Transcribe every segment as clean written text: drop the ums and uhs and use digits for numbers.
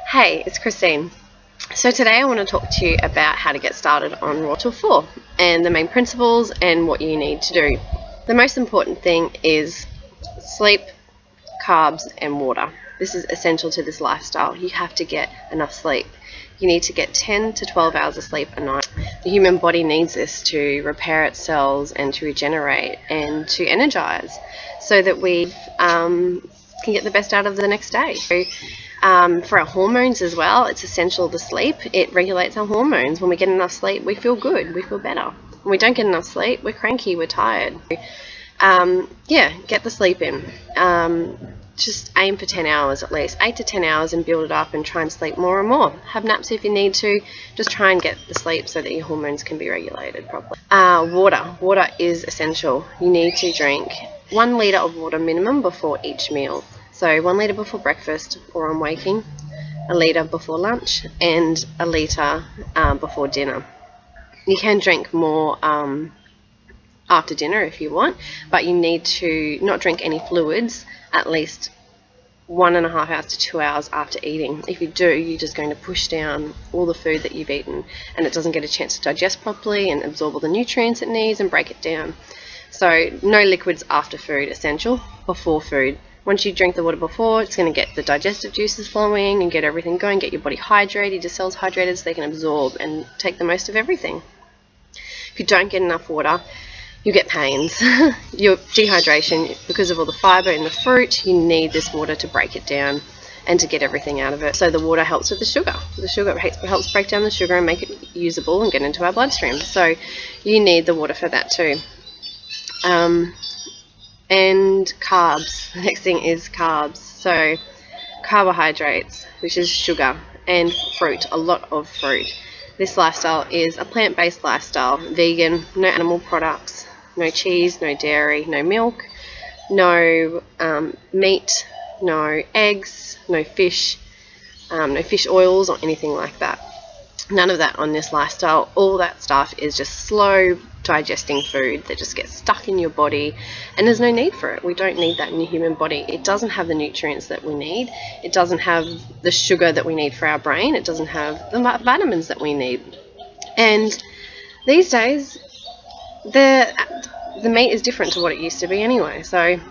Hey, it's Christine. So today I want to talk to you about how to get started on Raw Till 4 and the main principles and what you need to do. The most important thing is sleep, carbs and water. This is essential to this lifestyle. You have to get enough sleep. You need to get 10 to 12 hours of sleep a night. The human body needs this to repair its cells and to regenerate and to energize so that we can get the best out of the next day. For our hormones as well, it's essential to sleep. It regulates our hormones. When we get enough sleep, we feel good, we feel better. When we don't get enough sleep, we're cranky, we're tired. Get the sleep in. Just aim for 10 hours at least, 8 to 10 hours, and build it up and try and sleep more and more. Have naps if you need to. Just try and get the sleep so that your hormones can be regulated properly. Water is essential. You need to drink 1 litre of water minimum before each meal. So 1 litre before breakfast or on waking, 1 litre before lunch, and 1 litre before dinner. You can drink more after dinner if you want, but you need to not drink any fluids at least 1.5 hours to 2 hours after eating. If you do, you're just going to push down all the food that you've eaten, and it doesn't get a chance to digest properly and absorb all the nutrients it needs and break it down. So no liquids after food, essential. Before food. Once you drink the water before, it's going to get the digestive juices flowing and get everything going, get your body hydrated, your cells hydrated so they can absorb and take the most of everything. If you don't get enough water, you get pains. Your dehydration, because of all the fibre in the fruit, you need this water to break it down and to get everything out of it. So the water helps with the sugar. The sugar helps break down the sugar and make it usable and get into our bloodstream. So you need the water for that too. And carbs. The next thing is carbs. So carbohydrates, which is sugar, and fruit, a lot of fruit. This lifestyle is a plant-based lifestyle, vegan, no animal products, no cheese, no dairy, no milk, no meat, no eggs, no fish oils or anything like that. None of that on this lifestyle. All that stuff is just slow digesting food that just gets stuck in your body, and there's no need for it. We don't need that in your human body. It doesn't have the nutrients that we need. It doesn't have the sugar that we need for our brain. It doesn't have the vitamins that we need. And these days, the meat is different to what it used to be anyway.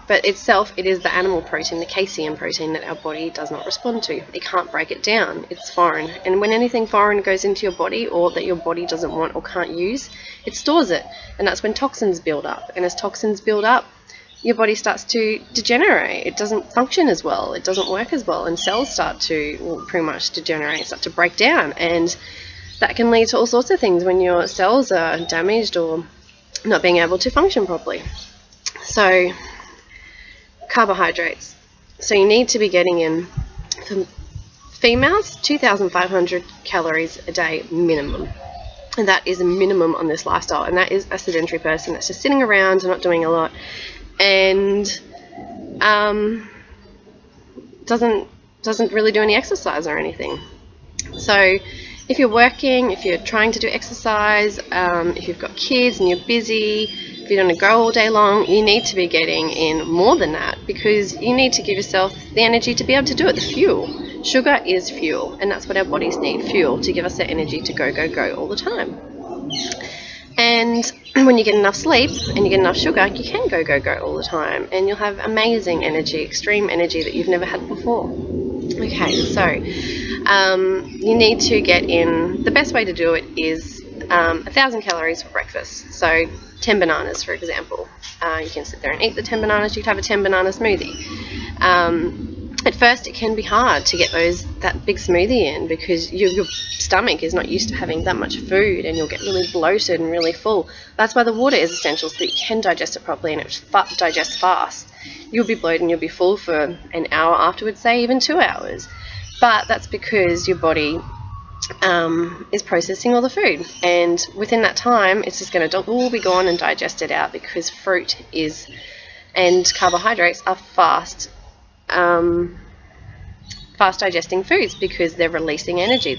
But itself, it is the animal protein, the casein protein, that our body does not respond to. It can't break it down. It's foreign. And when anything foreign goes into your body, or that your body doesn't want or can't use, it stores it. And that's when toxins build up. And as toxins build up, your body starts to degenerate. It doesn't function as well. It doesn't work as well. And cells start to pretty much degenerate, start to break down. And that can lead to all sorts of things when your cells are damaged or not being able to function properly. So carbohydrates. So you need to be getting in, for females, 2,500 calories a day minimum. And that is a minimum on this lifestyle. And that is a sedentary person that's just sitting around and not doing a lot, and doesn't really do any exercise or anything. So if you're working, if you're trying to do exercise, if you've got kids and you're busy, if you're going to go all day long, you need to be getting in more than that, because you need to give yourself the energy to be able to do it, the fuel. Sugar is fuel, and that's what our bodies need, fuel, to give us the energy to go, go, go all the time. And when you get enough sleep and you get enough sugar, you can go, go, go all the time, and you'll have amazing energy, extreme energy that you've never had before. Okay, so you need to get in, the best way to do it is 1,000 calories for breakfast. So 10 bananas, for example. You can sit there and eat the 10 bananas. You could have a 10 banana smoothie. At first, it can be hard to get that big smoothie in, because your stomach is not used to having that much food, and you'll get really bloated and really full. That's why the water is essential, so that you can digest it properly and it digests fast. You'll be bloated and you'll be full for an hour afterwards, say even 2 hours. But that's because your body is processing all the food, and within that time, it's just going to all be gone and digested out, because fruit and carbohydrates are fast digesting foods, because they're releasing energy.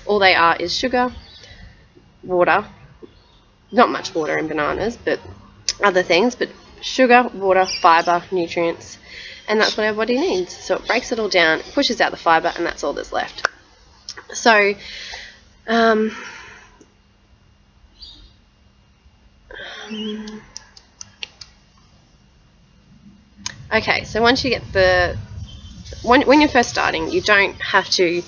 All they are is sugar, water, not much water in bananas, but other things, but sugar, water, fiber, nutrients, and that's what our body needs. So it breaks it all down, pushes out the fibre, and that's all that's left. So okay, so once you get when you're first starting, you don't have to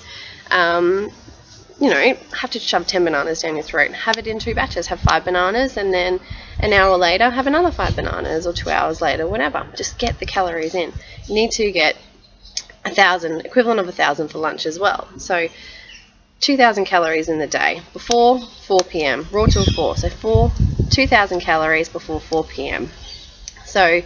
have to shove 10 bananas down your throat. Have it in 2 batches. Have 5 bananas, and then an hour later have another 5 bananas, or 2 hours later, whatever. Just get the calories in. You need to get 1,000, equivalent of 1,000 for lunch as well. So 2,000 calories in the day before 4 p.m. raw till 4. So 2,000 calories before 4 p.m. So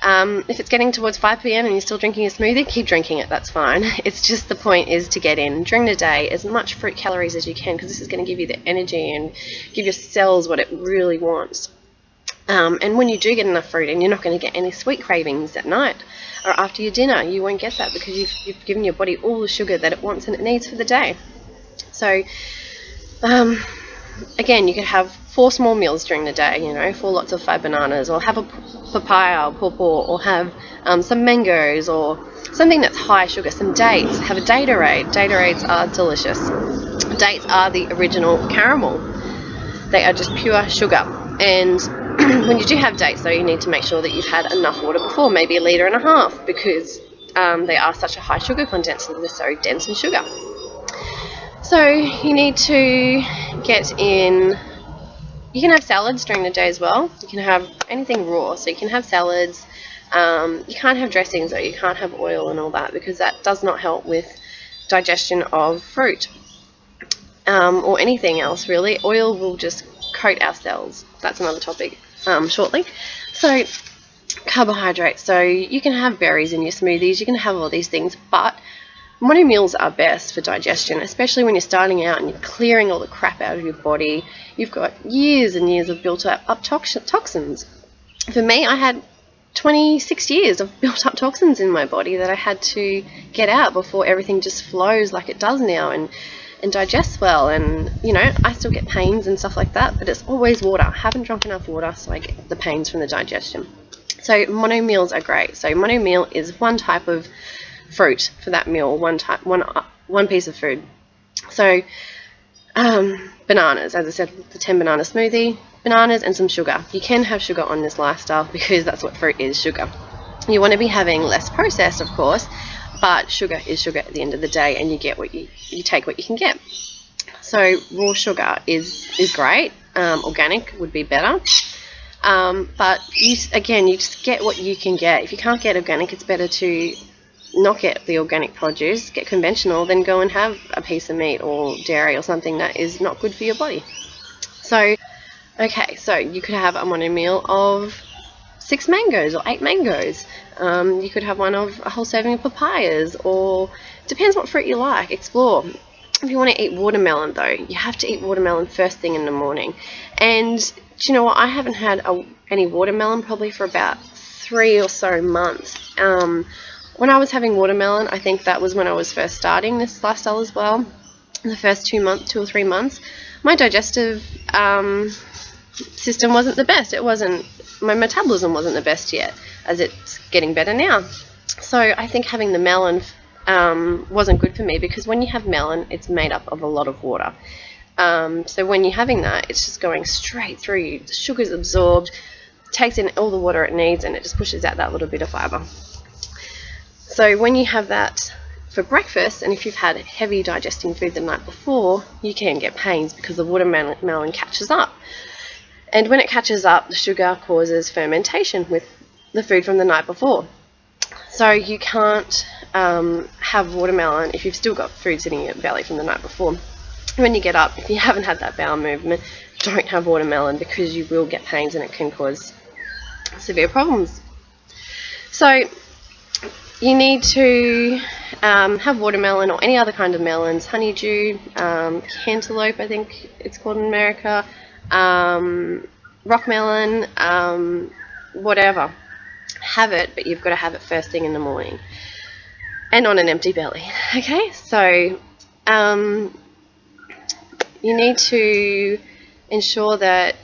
if it's getting towards 5 p.m. and you're still drinking a smoothie, keep drinking it, that's fine. It's just, the point is to get in during the day as much fruit calories as you can, because this is going to give you the energy and give your cells what it really wants. And when you do get enough fruit, and you're not going to get any sweet cravings at night or after your dinner, you won't get that, because you've given your body all the sugar that it wants and it needs for the day. So again, you could have 4 small meals during the day, 4 lots of 5 bananas, or have a papaya or pawpaw, or have some mangoes, or something that's high sugar, some dates. Have a Datorade. Datorades are delicious. Dates are the original caramel. They are just pure sugar. And when you do have dates, though, you need to make sure that you've had enough water before, maybe 1.5 liters, because they are such a high sugar content, so they're so dense in sugar. So you need to get in. You can have salads during the day as well. You can have anything raw, so you can have salads. You can't have dressings, though. You can't have oil and all that, because that does not help with digestion of fruit or anything else, really. Oil will just coat our cells. That's another topic shortly. So carbohydrates. So you can have berries in your smoothies. You can have all these things, but mono meals are best for digestion, especially when you're starting out and you're clearing all the crap out of your body. You've got years and years of built up toxins. For me, I had 26 years of built up toxins in my body that I had to get out before everything just flows like it does now and digests well. And, I still get pains and stuff like that, but it's always water. I haven't drunk enough water, so I get the pains from the digestion. So mono meals are great. So mono meal is one type of fruit for that meal, one piece of food. So bananas, as I said, the 10 banana smoothie, bananas and some sugar. You can have sugar on this lifestyle, because that's what fruit is, sugar. You want to be having less processed, of course, but sugar is sugar at the end of the day, and you get what you take what you can get. So raw sugar is great. Organic would be better. But you just get what you can get. If you can't get organic, it's better to not get the organic produce, get conventional, then go and have a piece of meat or dairy or something that is not good for your body. So, okay, so you could have a mono meal of 6 mangoes or 8 mangoes. You could have one of a whole serving of papayas, or depends what fruit you like. Explore. If you want to eat watermelon, though, you have to eat watermelon first thing in the morning. And do you know what? I haven't had any watermelon probably for about 3 or so months. When I was having watermelon, I think that was when I was first starting this lifestyle as well. In the first 2 or 3 months, my digestive system wasn't the best. My metabolism wasn't the best yet, as it's getting better now. So I think having the melon wasn't good for me, because when you have melon, it's made up of a lot of water. So when you're having that, it's just going straight through you. The sugar's absorbed, takes in all the water it needs, and it just pushes out that little bit of fibre. So when you have that for breakfast, and if you've had heavy digesting food the night before, you can get pains, because the watermelon catches up. And when it catches up, the sugar causes fermentation with the food from the night before. So you can't have watermelon if you've still got food sitting in your belly from the night before. When you get up, if you haven't had that bowel movement, don't have watermelon, because you will get pains and it can cause severe problems. So you need to have watermelon or any other kind of melons, honeydew, cantaloupe, I think it's called in America, rock melon, whatever. Have it, but you've got to have it first thing in the morning and on an empty belly. Okay, so you need to ensure that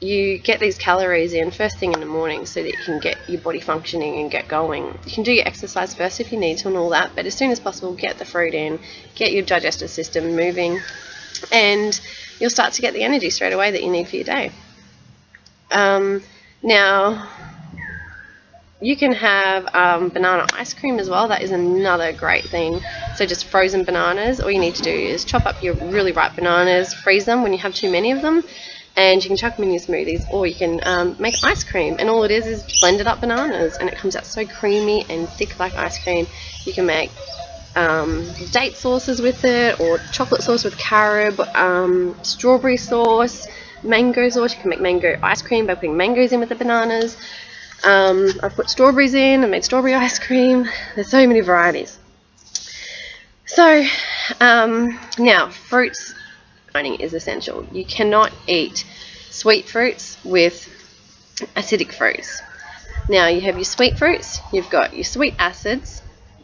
you get these calories in first thing in the morning so that you can get your body functioning and get going. You can do your exercise first if you need to and all that, but as soon as possible, get the fruit in, get your digestive system moving, and you'll start to get the energy straight away that you need for your day. Now, you can have banana ice cream as well. That is another great thing. So just frozen bananas. All you need to do is chop up your really ripe bananas, freeze them when you have too many of them, and you can chuck them in your smoothies, or you can make ice cream. And all it is blended up bananas, and it comes out so creamy and thick like ice cream. You can make date sauces with it, or chocolate sauce with carb, strawberry sauce, mango sauce. You can make mango ice cream by putting mangoes in with the bananas. I've put strawberries in and made strawberry ice cream. There's so many varieties. So now, fruits is essential. You cannot eat sweet fruits with acidic fruits. Now, you have your sweet fruits, you've got your sweet acids,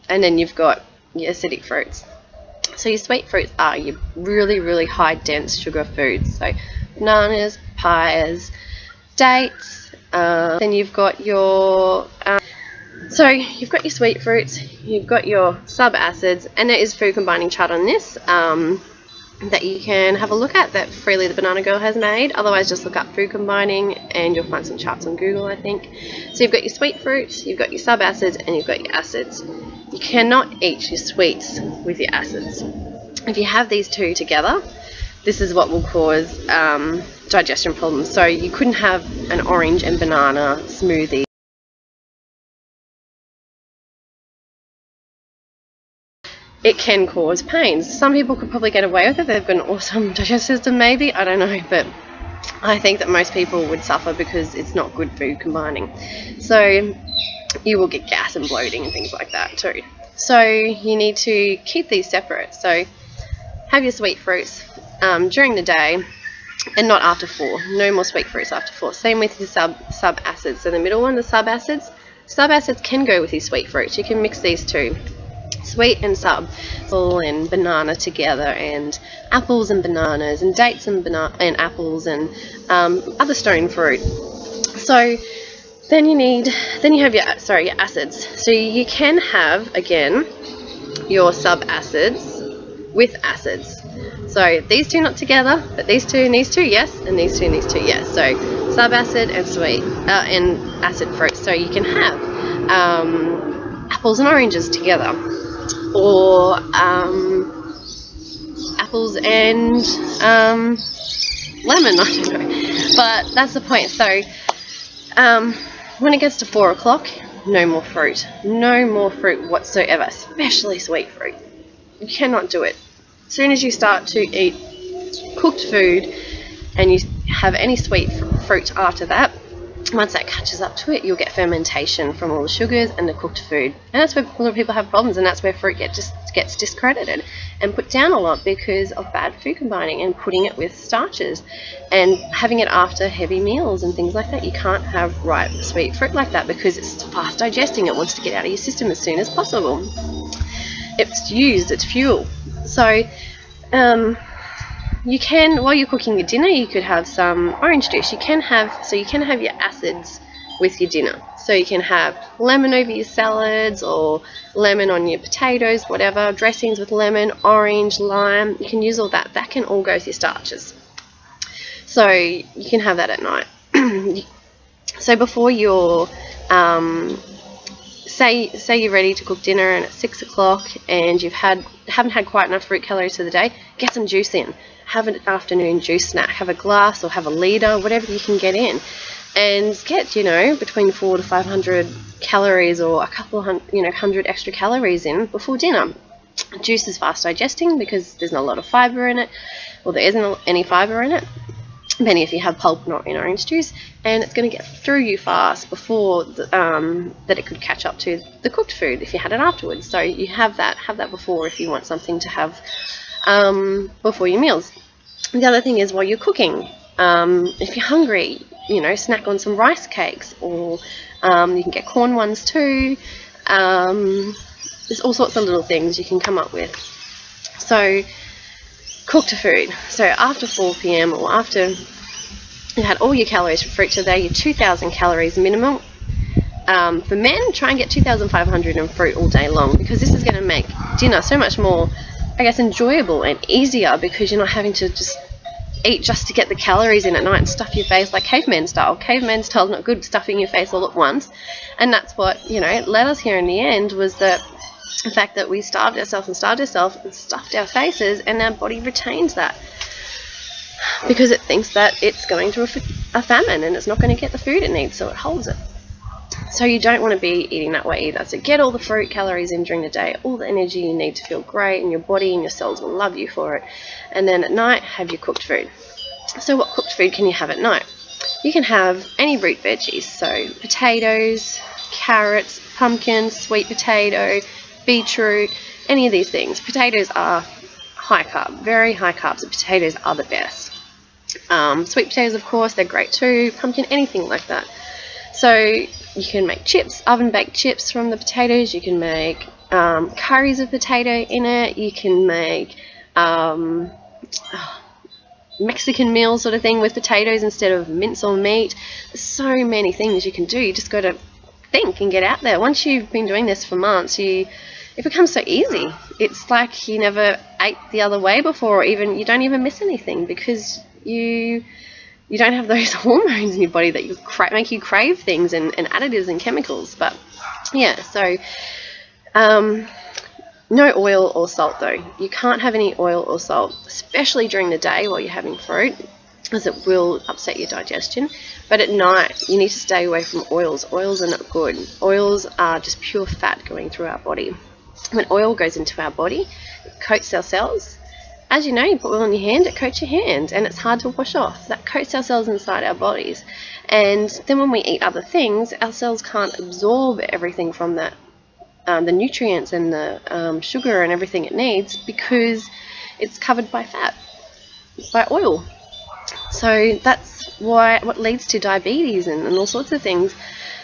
and then you've got your acidic fruits. So your sweet fruits are your really, really high dense sugar foods. So bananas, papayas, dates. Then you've got your you've got your sweet fruits, you've got your sub-acids, and there is food combining chart on this that you can have a look at, that Freely the Banana Girl has made. Otherwise, just look up food combining and you'll find some charts on Google, I think. So you've got your sweet fruits, you've got your sub-acids, and you've got your acids. You cannot eat your sweets with your acids. If you have these two together, this is what will cause digestion problems. So you couldn't have an orange and banana smoothie. It can cause pains. Some people could probably get away with it. They've got an awesome digestive system, maybe. I don't know, but I think that most people would suffer because it's not good food combining. So you will get gas and bloating and things like that too. So you need to keep these separate. So have your sweet fruits during the day and not after 4. No more sweet fruits after 4. Same with your sub-acids. So the middle one, the sub-acids. Sub-acids can go with your sweet fruits. You can mix these two. Sweet and sub, and banana together, and apples and bananas, and dates and apples, and other stone fruit. So then you have your acids. So you can have, again, your sub-acids with acids. So these two not together, but these two and these two, yes, and these two and these two, yes. So sub-acid and sweet and acid fruit. So you can have apples and oranges together, or apples and lemon, I don't know. But that's the point. So when it gets to 4 o'clock, no more fruit. No more fruit whatsoever, especially sweet fruit. You cannot do it. As soon as you start to eat cooked food and you have any sweet fruit after that, once that catches up to it, you'll get fermentation from all the sugars and the cooked food. And that's where a lot of people have problems, and that's where fruit gets discredited and put down a lot because of bad food combining and putting it with starches and having it after heavy meals and things like that. You can't have ripe sweet fruit like that because it's fast digesting. It wants to get out of your system as soon as possible. It's fuel. So you can, while you're cooking your dinner, you could have some orange juice. You can have your acids with your dinner. So you can have lemon over your salads, or lemon on your potatoes, whatever, dressings with lemon, orange, lime. You can use all that. That can all go with your starches. So you can have that at night. So before you're, say you're ready to cook dinner and it's 6 o'clock and you haven't had quite enough fruit calories for the day, get some juice in. Have an afternoon juice snack. Have a glass or have a litre, whatever you can get in, and get between 400 to 500 calories or a couple of 100 extra calories in before dinner. Juice is fast digesting because there's not a lot of fibre in it, or there isn't any fibre in it, depending if you have pulp not in orange juice, and it's going to get through you fast before that it could catch up to the cooked food if you had it afterwards. So you have that before if you want something to have before your meals. The other thing is, while you're cooking, if you're hungry, snack on some rice cakes, or you can get corn ones too. There's all sorts of little things you can come up with. So cooked food. So after 4 p.m. or after You had all your calories from fruit today, your 2,000 calories minimum. For men, try and get 2,500 in fruit all day long, because this is going to make dinner so much more, I guess, enjoyable and easier, because you're not having to just eat just to get the calories in at night and stuff your face like caveman style. Caveman style is not good, stuffing your face all at once. And that's what, led us here in the end, was the fact that we starved ourselves and stuffed our faces, and our body retains that because it thinks that it's going through a famine and it's not going to get the food it needs, so it holds it. So you don't want to be eating that way either. So get all the fruit calories in during the day, all the energy you need to feel great, and your body and your cells will love you for it. And then at night, have your cooked food. So what cooked food can you have at night? You can have any root veggies, so potatoes, carrots, pumpkins, sweet potato, beetroot, any of these things. Potatoes are high carb, very high carbs. The potatoes are the best. Sweet potatoes, of course, they're great too. Pumpkin, anything like that. So you can make chips, oven-baked chips from the potatoes. You can make curries of potato in it. You can make Mexican meal sort of thing with potatoes instead of mince or meat. There's so many things you can do. You just got to think and get out there. Once you've been doing this for months, it becomes so easy. It's like you never ate the other way before, or even you don't even miss anything, because you don't have those hormones in your body that make you crave things and additives and chemicals. But yeah, so no oil or salt though. You can't have any oil or salt, especially during the day while you're having fruit, as it will upset your digestion. But at night, you need to stay away from oils. Oils are not good. Oils are just pure fat going through our body. When oil goes into our body, it coats our cells. As you know, you put oil on your hand, it coats your hand, and it's hard to wash off. That coats our cells inside our bodies. And then when we eat other things, our cells can't absorb everything from that, the nutrients and the sugar and everything it needs, because it's covered by fat, by oil. So that's what leads to diabetes and all sorts of things,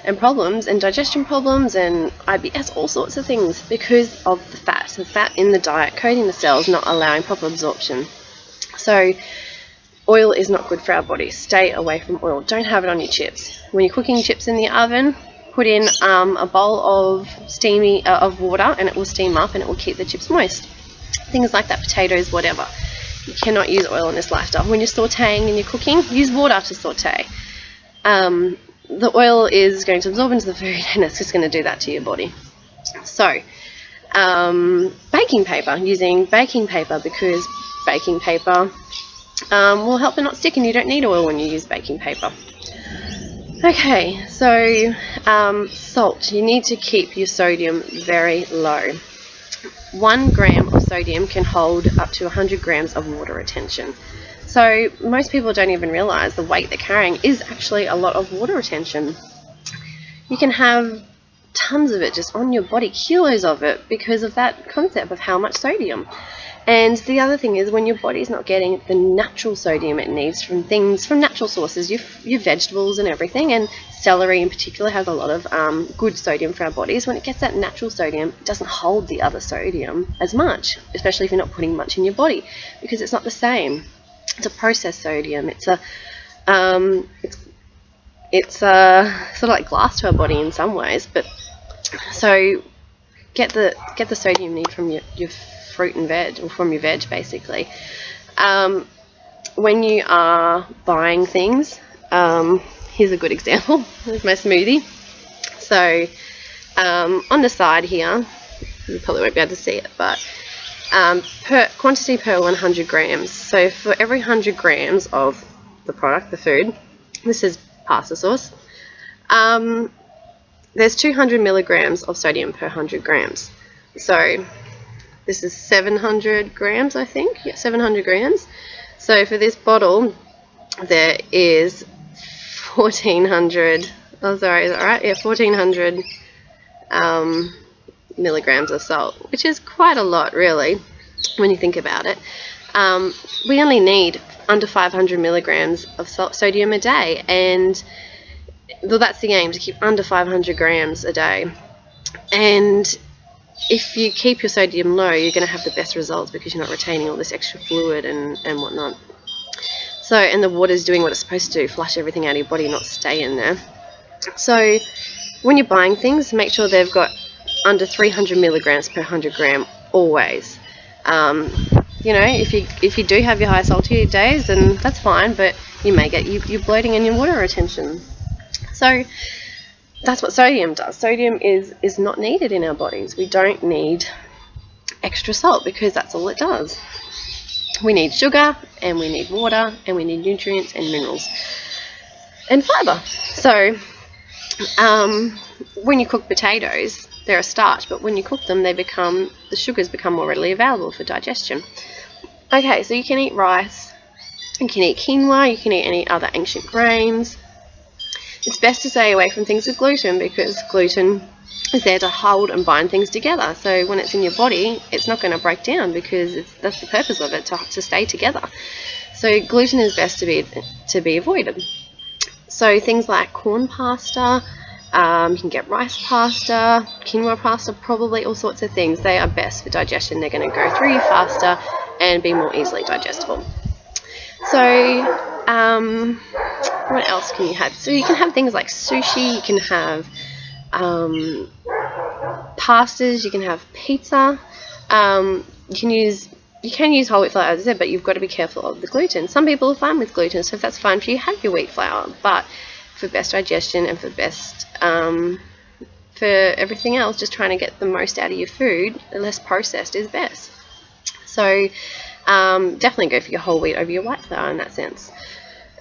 and problems, and digestion problems, and IBS, all sorts of things, because of the fat in the diet coating the cells, not allowing proper absorption. So oil is not good for our body. Stay away from oil. Don't have it on your chips. When you're cooking chips in the oven, put in a bowl of of water, and it will steam up and it will keep the chips moist. Things like that, potatoes, whatever. You cannot use oil in this lifestyle. When you're sauteing and you're cooking, use water to saute. The oil is going to absorb into the food, and it's just going to do that to your body. So, baking paper, using baking paper, because baking paper will help it not stick, and you don't need oil when you use baking paper. Okay, so salt. You need to keep your sodium very low. 1 gram of sodium can hold up to 100 grams of water retention. So most people don't even realize the weight they're carrying is actually a lot of water retention. You can have tons of it just on your body, kilos of it, because of that concept of how much sodium. And the other thing is, when your body's not getting the natural sodium it needs from natural sources, your vegetables and everything, and celery in particular has a lot of good sodium for our bodies. When it gets that natural sodium, it doesn't hold the other sodium as much, especially if you're not putting much in your body, because it's not the same. It's a processed sodium. It's sort of like glass to our body in some ways. But so get the sodium you need from your fruit and veg, or from your veg basically. When you are buying things, here's a good example. Here's my smoothie. So on the side here, you probably won't be able to see it, but quantity per 100 grams. So for every 100 grams of the product, the food, this is pasta sauce, there's 200 milligrams of sodium per 100 grams. So this is 700 grams, I think. Yeah, 700 grams. So for this bottle, there is 1,400. Oh, sorry, is that right? Yeah, 1,400 milligrams of salt, which is quite a lot, really, when you think about it. We only need under 500 milligrams of sodium a day, and well, that's the aim, to keep under 500 grams a day. And if you keep your sodium low, you're going to have the best results, because you're not retaining all this extra fluid and whatnot. So, and the water's doing what it's supposed to do, flush everything out of your body, not stay in there. So when you're buying things, make sure they've got under 300 milligrams per 100 gram always. You know, if you do have your high salty days, then that's fine, but you may get your bloating and your water retention. So that's what sodium does. Sodium is not needed in our bodies. We don't need extra salt because that's all it does. We need sugar, and we need water, and we need nutrients and minerals and fiber. So when you cook potatoes, they're a starch, but when you cook them, the sugars become more readily available for digestion. Okay, so you can eat rice, you can eat quinoa, you can eat any other ancient grains. It's best to stay away from things with gluten because gluten is there to hold and bind things together. So when it's in your body, it's not going to break down because that's the purpose of it, to stay together. So gluten is best to be avoided. So things like corn pasta, you can get rice pasta, quinoa pasta, probably all sorts of things. They are best for digestion. They're going to go through you faster and be more easily digestible. So what else can you have? So you can have things like sushi, you can have pastas, you can have pizza, you can use whole wheat flour, as I said, but you've got to be careful of the gluten. Some people are fine with gluten, so if that's fine for you, have your wheat flour. But for best digestion and for everything else, just trying to get the most out of your food, the less processed is best. So definitely go for your whole wheat over your white flour in that sense.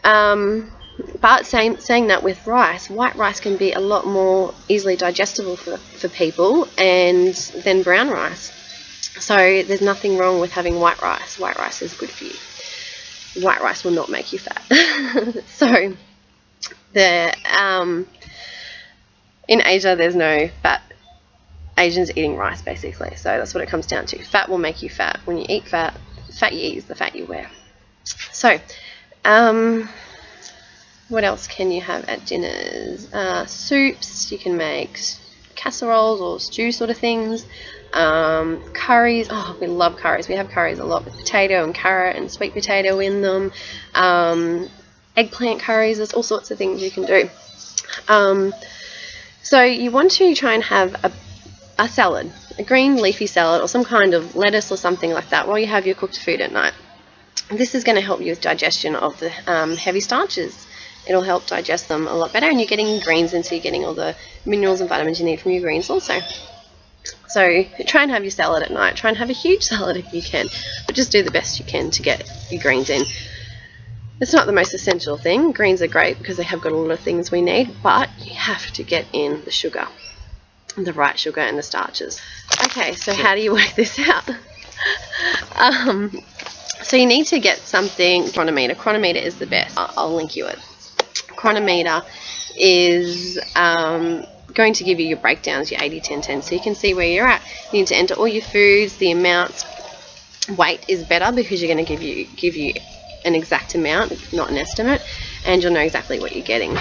But saying that with rice, white rice can be a lot more easily digestible for people than brown rice. So there's nothing wrong with having white rice. White rice is good for you. White rice will not make you fat. So in Asia, there's no fat. Asians eating rice, basically. So that's what it comes down to. Fat will make you fat. When you eat fat, the fat you eat is the fat you wear. So what else can you have at dinners? Soups. You can make casseroles or stew sort of things. Curries. Oh, we love curries. We have curries a lot with potato and carrot and sweet potato in them. Eggplant curries. There's all sorts of things you can do. So you want to try and have a salad, a green leafy salad or some kind of lettuce or something like that while you have your cooked food at night. This is going to help you with digestion of the heavy starches. It'll help digest them a lot better, and you're getting greens in, so you're getting all the minerals and vitamins you need from your greens also. So try and have your salad at night. Try and have a huge salad if you can, but just do the best you can to get your greens in. It's not the most essential thing. Greens are great because they have got a lot of things we need, but you have to get in the sugar, the right sugar and the starches. Okay, so how do you work this out? So you need to get something, chronometer. Chronometer is the best. I'll link you it. Chronometer is going to give you your breakdowns, your 80-10-10, so you can see where you're at. You need to enter all your foods, the amounts. Weight is better because you're going to give you an exact amount, not an estimate, and you'll know exactly what you're getting.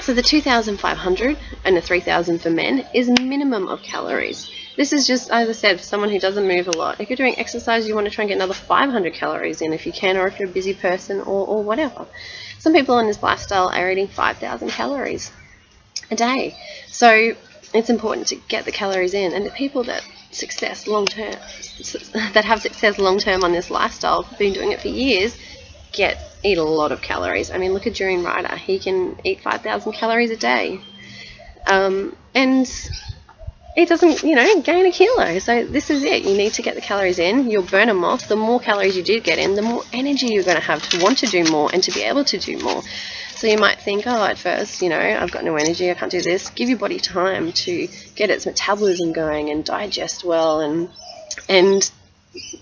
So the 2,500 and the 3,000 for men is minimum of calories. This is just, as I said, for someone who doesn't move a lot. If you're doing exercise, you want to try and get another 500 calories in if you can, or if you're a busy person or whatever. Some people in this lifestyle are eating 5,000 calories a day. So it's important to get the calories in. And the people that have success long term on this lifestyle, been doing it for years, eat a lot of calories. I mean, look at Julian Ryder. He can eat 5,000 calories a day. And it doesn't, gain a kilo. So this is it. You need to get the calories in. You'll burn them off. The more calories you do get in, the more energy you're going to have to want to do more and to be able to do more. So you might think, at first, I've got no energy, I can't do this. Give your body time to get its metabolism going and digest well and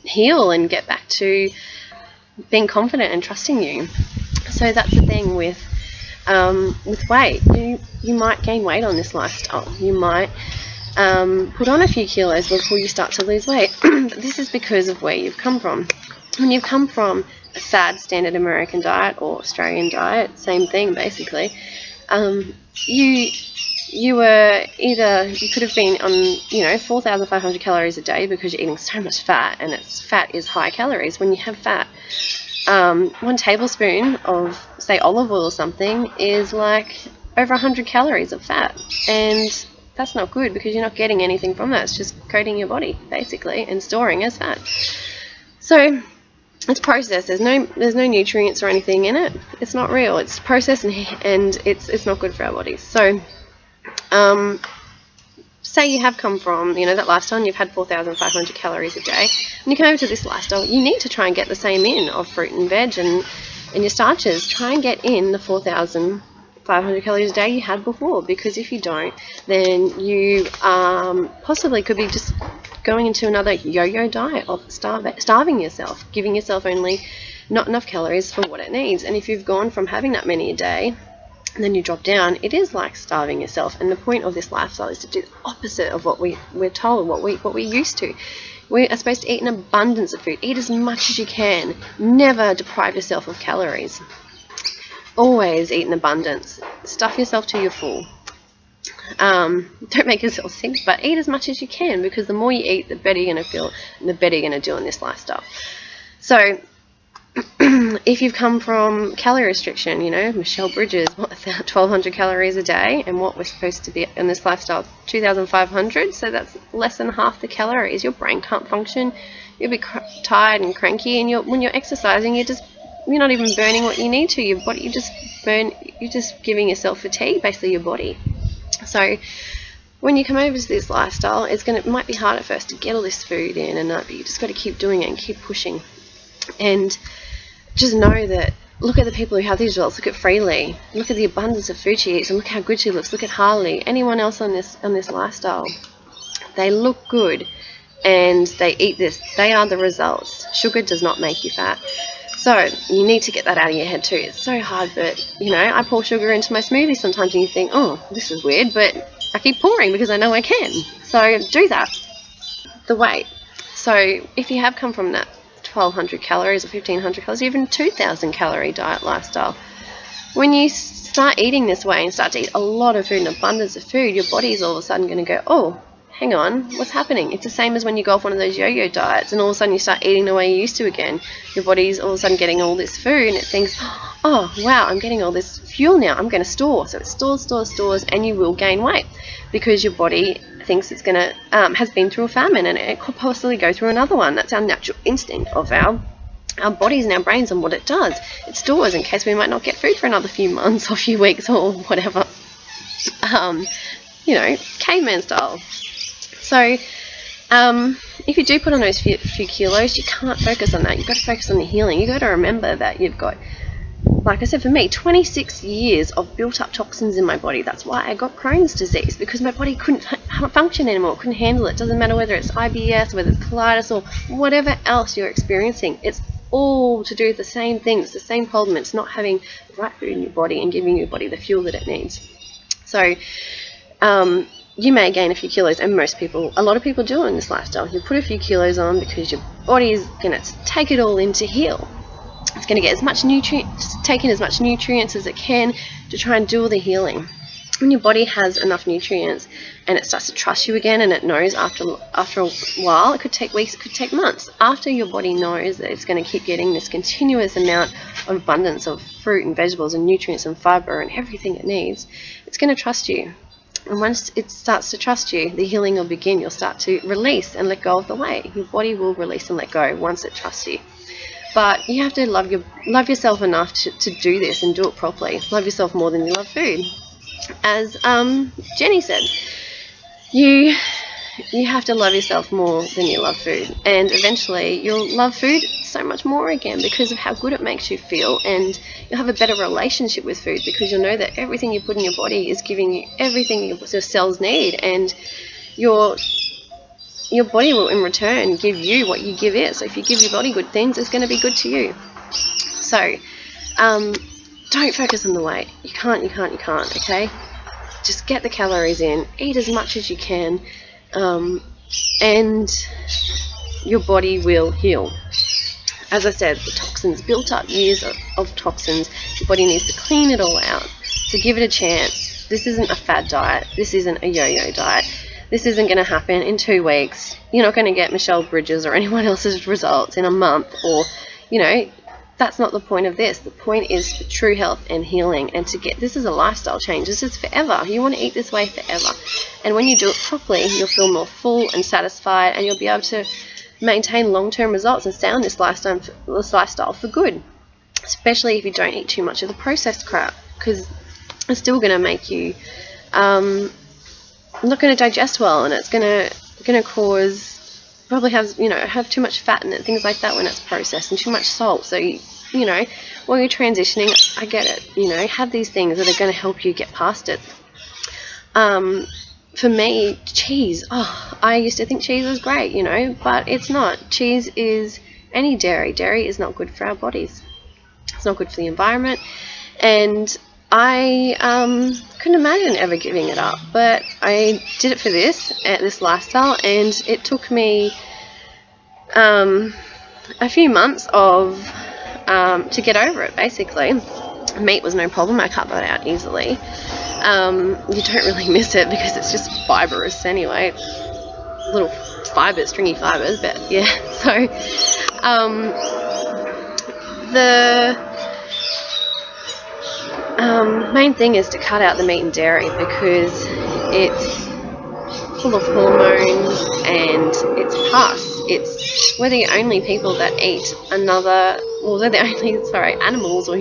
heal and get back to being confident and trusting you. So that's the thing with weight. You might gain weight on this lifestyle. You might put on a few kilos before you start to lose weight. But this is because of where you've come from. When you've come from a sad standard American diet or Australian diet, same thing basically, you could have been on 4,500 calories a day because you're eating so much fat, and fat is high calories. When you have fat, 1 tablespoon of, say, olive oil or something is like over 100 calories of fat, and that's not good because you're not getting anything from that. It's just coating your body basically and storing as fat. So it's processed. There's no nutrients or anything in it. It's not real. It's processed and it's not good for our bodies. So say you have come from, that lifestyle and you've had 4,500 calories a day, and you come over to this lifestyle, you need to try and get the same in of fruit and veg and your starches. Try and get in the 4,500 calories a day you had before, because if you don't, then you possibly could be just going into another yo-yo diet of starving yourself, giving yourself only not enough calories for what it needs. And if you've gone from having that many a day and then you drop down, it is like starving yourself. And the point of this lifestyle is to do the opposite of what we're told, what we're used to. We are supposed to eat an abundance of food. Eat as much as you can. Never deprive yourself of calories. Always eat in abundance. Stuff yourself till you're full. Don't make yourself sick, but eat as much as you can, because the more you eat, the better you're going to feel and the better you're going to do in this lifestyle. So if you've come from calorie restriction, Michelle Bridges, 1,200 calories a day, and what we're supposed to be in this lifestyle, 2,500, so that's less than half the calories. Your brain can't function. You'll be tired and cranky, and when you're exercising, you're not even burning what you need to. Your body, you're just giving yourself fatigue, basically, your body. So when you come over to this lifestyle, it might be hard at first to get all this food in and that, but you just got to keep doing it and keep pushing. And just know that, look at the people who have these results. Look at Freelee. Look at the abundance of food she eats, and look how good she looks. Look at Harley. Anyone else on this lifestyle, they look good and they eat this. They are the results. Sugar does not make you fat. So you need to get that out of your head too. It's so hard, but I pour sugar into my smoothie sometimes and you think, oh, this is weird, but I keep pouring because I know I can. So do that. The weight. So if you have come from that 1,200 calories or 1,500 calories, even 2,000 calorie diet lifestyle, when you start eating this way and start to eat a lot of food and abundance of food, your body is all of a sudden going to go, oh, hang on, what's happening? It's the same as when you go off one of those yo-yo diets and all of a sudden you start eating the way you used to again. Your body's all of a sudden getting all this food and it thinks, oh, wow, I'm getting all this fuel now. I'm going to store. So it stores, and you will gain weight because your body thinks it's going to, has been through a famine, and it could possibly go through another one. That's our natural instinct of our bodies and our brains and what it does. It stores in case we might not get food for another few months or few weeks or whatever. Caveman style. So if you do put on those few kilos, you can't focus on that. You've got to focus on the healing. You've got to remember that you've got, like I said, for me, 26 years of built-up toxins in my body. That's why I got Crohn's disease, because my body couldn't function anymore, couldn't handle it. Doesn't matter whether it's IBS, whether it's colitis, or whatever else you're experiencing. It's all to do with the same thing. It's the same problem. It's not having the right food in your body and giving your body the fuel that it needs. So you may gain a few kilos, and a lot of people do in this lifestyle. You put a few kilos on because your body is going to take it all in to heal. It's going to get take in as much nutrients as it can to try and do all the healing. When your body has enough nutrients and it starts to trust you again, and it knows after a while, it could take weeks, it could take months, after your body knows that it's going to keep getting this continuous amount of abundance of fruit and vegetables and nutrients and fiber and everything it needs, it's going to trust you. And once it starts to trust you, the healing will begin. You'll start to release and let go of the weight. Your body will release and let go once it trusts you. But you have to love yourself enough to do this and do it properly. Love yourself more than you love food. As Jenny said, you have to love yourself more than you love food. And eventually you'll love food so much more again because of how good it makes you feel, and you'll have a better relationship with food because you'll know that everything you put in your body is giving you everything your cells need, and your body will in return give you what you give it. So if you give your body good things, it's going to be good to you. So don't focus on the weight. You can't, okay? Just get the calories in, eat as much as you can, and your body will heal. As I said, the toxins, built up years of toxins, your body needs to clean it all out. So give it a chance. This isn't a fad diet. This isn't a yo-yo diet. This isn't going to happen in 2 weeks. You're not going to get Michelle Bridges or anyone else's results in a month, or, that's not the point of this. The point is for true health and healing, and this is a lifestyle change. This is forever. You want to eat this way forever. And when you do it properly, you'll feel more full and satisfied, and you'll be able to maintain long-term results and stay on this lifestyle for good, especially if you don't eat too much of the processed crap, because it's still going to make you not going to digest well, and it's going to cause, probably have too much fat in it, things like that, when it's processed, and too much salt. So while you're transitioning, I get it, have these things that are going to help you get past it. For me, cheese, I used to think cheese was great, but it's not. Cheese is any dairy is not good for our bodies. It's not good for the environment, and I couldn't imagine ever giving it up, but I did it for this lifestyle, and it took me a few months to get over it. Basically, meat was no problem. I cut that out easily. You don't really miss it because it's just fibrous anyway, little fibers, stringy fibers. But yeah, so the main thing is to cut out the meat and dairy, because it's full of hormones and it's pus. We're the only people that eat we're the only animals, or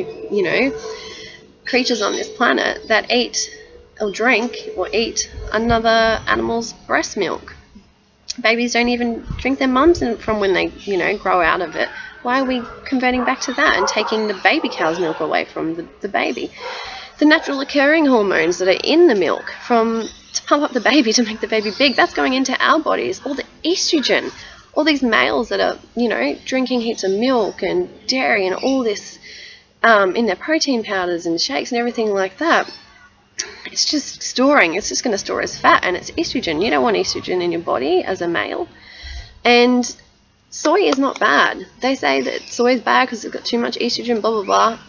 creatures on this planet that eat or drink or eat another animal's breast milk. Babies don't even drink their mums from when they grow out of it. Why are we converting back to that and taking the baby cow's milk away from the baby? The natural occurring hormones that are in the milk to pump up the baby, to make the baby big, that's going into our bodies. All the estrogen, all these males that are drinking heaps of milk and dairy and all this in their protein powders and shakes and everything like that, it's just going to store as fat, and it's estrogen. You don't want estrogen in your body as a male. And soy is not bad. They say that soy is bad because it's got too much estrogen, blah, blah, blah.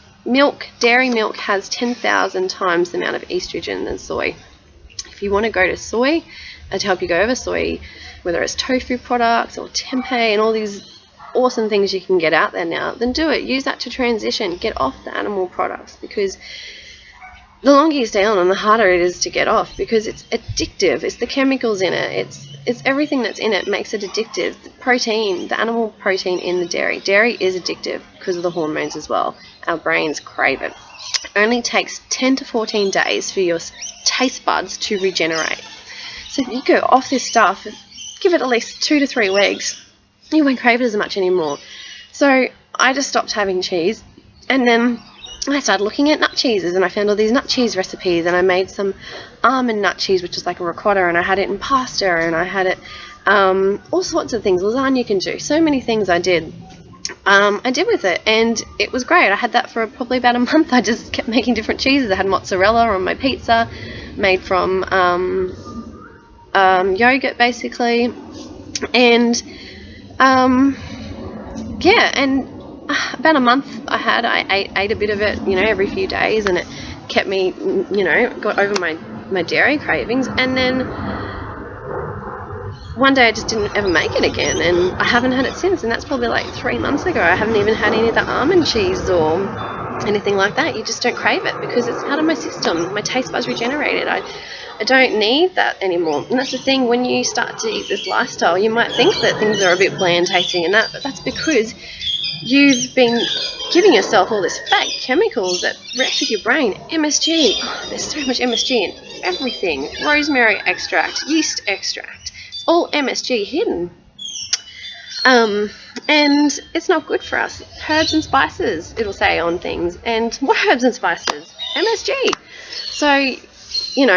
Dairy milk has 10,000 times the amount of estrogen than soy. If you want to go to soy, I'd help you go over soy, whether it's tofu products or tempeh and all these awesome things you can get out there now, then do it. Use that to transition. Get off the animal products, because the longer you stay on, the harder it is to get off, because it's addictive. It's the chemicals in it. It's everything that's in it makes it addictive. The protein, the animal protein in the dairy. Dairy is addictive because of the hormones as well. Our brains crave it. It only takes 10 to 14 days for your taste buds to regenerate. So if you go off this stuff, give it at least 2 to 3 weeks, you won't crave it as much anymore. So I just stopped having cheese, and then I started looking at nut cheeses, and I found all these nut cheese recipes, and I made some almond nut cheese, which is like a ricotta, and I had it in pasta, and I had it all sorts of things. Lasagna you can do. So many things I did with it, and it was great. I had that for probably about a month. I just kept making different cheeses. I had mozzarella on my pizza, made from yogurt basically, and about a month I ate a bit of it, every few days, and it kept me, got over my dairy cravings. And then one day I just didn't ever make it again, and I haven't had it since, and that's probably like 3 months ago. I haven't even had any of the almond cheese or anything like that. You just don't crave it because it's out of my system. My taste buds regenerated. I don't need that anymore. And that's the thing, when you start to eat this lifestyle, you might think that things are a bit bland tasting and that, but that's because you've been giving yourself all this fake chemicals that react with your brain. MSG, there's so much MSG in everything. Rosemary extract, yeast extract, it's all MSG hidden. And it's not good for us. Herbs and spices, it'll say on things. And what herbs and spices? MSG. So,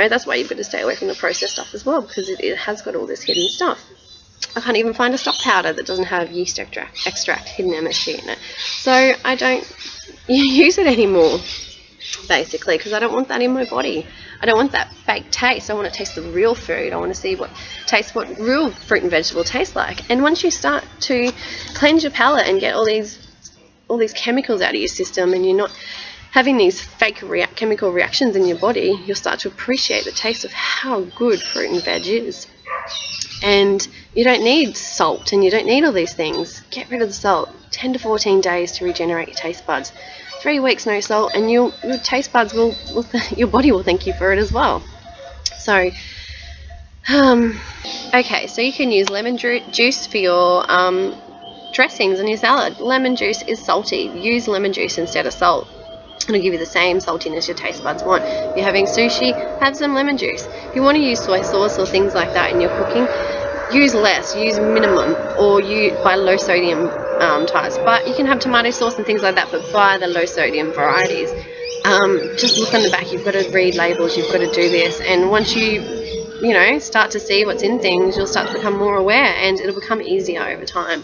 that's why you've got to stay away from the processed stuff as well, because it has got all this hidden stuff. I can't even find a stock powder that doesn't have yeast extract hidden MSG in it. So I don't use it anymore, basically, because I don't want that in my body. I don't want that fake taste. I want to taste the real food. I want to see what real fruit and vegetable tastes like. And once you start to cleanse your palate and get all these chemicals out of your system, and you're not having these fake chemical reactions in your body, you'll start to appreciate the taste of how good fruit and veg is. And you don't need salt, and you don't need all these things. Get rid of the salt. 10 to 14 days to regenerate your taste buds. 3 weeks no salt, and your taste buds will your body will thank you for it as well. So, okay, so you can use lemon juice for your dressings and your salad. Lemon juice is salty. Use lemon juice instead of salt. It'll give you the same saltiness your taste buds want. If you're having sushi, have some lemon juice. If you want to use soy sauce or things like that in your cooking, use less, use minimum, or you buy low sodium types. But you can have tomato sauce and things like that, but buy the low sodium varieties. Just look on the back. You've got to read labels. You've got to do this, and once you start to see what's in things, you'll start to become more aware, and it'll become easier over time.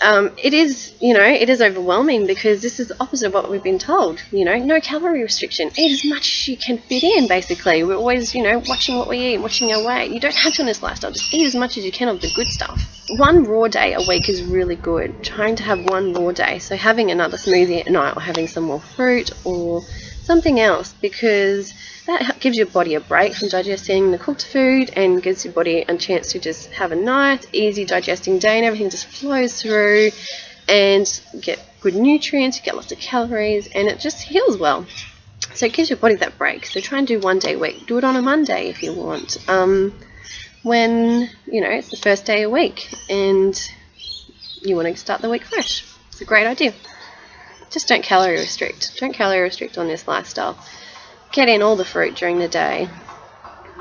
It is overwhelming, because this is the opposite of what we've been told. No calorie restriction. Eat as much as you can fit in, basically. We're always, watching what we eat, watching our weight. You don't have to on this lifestyle. Just eat as much as you can of the good stuff. One raw day a week is really good. Trying to have one raw day. So having another smoothie at night, or having some more fruit or something else, because that gives your body a break from digesting the cooked food and gives your body a chance to just have a nice, easy digesting day, and everything just flows through and get good nutrients, you get lots of calories, and it just heals well. So it gives your body that break. So try and do 1 day a week. Do it on a Monday if you want. When, it's the first day a week and you want to start the week fresh. It's a great idea. Just don't calorie restrict. Don't calorie restrict on this lifestyle. Get in all the fruit during the day.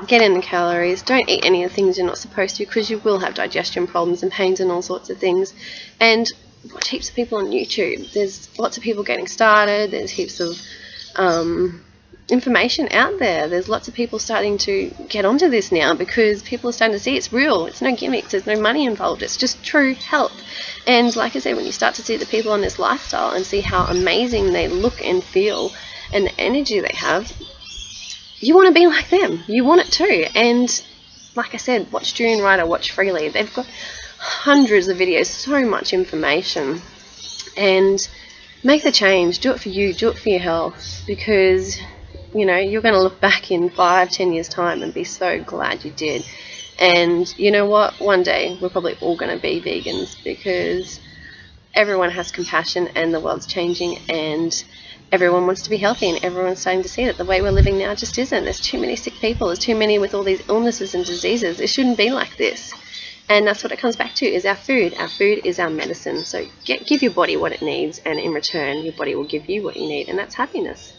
Get in the calories. Don't eat any of the things you're not supposed to, because you will have digestion problems and pains and all sorts of things. And watch heaps of people on YouTube. There's lots of people getting started. There's heaps of information out there. There's lots of people starting to get onto this now, because people are starting to see it's real. It's no gimmicks. There's no money involved. It's just true health. And like I said, when you start to see the people on this lifestyle and see how amazing they look and feel and the energy they have, you want to be like them. You want it too. And like I said, watch Julian Ryder, watch Freely. They've got hundreds of videos, so much information. And make the change. Do it for you. Do it for your health, because you're going to look back in 5-10 years time and be so glad you did. And you know what? One day we're probably all going to be vegans, because everyone has compassion and the world's changing, and everyone wants to be healthy, and everyone's starting to see that the way we're living now just isn't. There's too many sick people. There's too many with all these illnesses and diseases. It shouldn't be like this. And that's what it comes back to, is our food. Our food is our medicine. So give your body what it needs, and in return, your body will give you what you need, and that's happiness.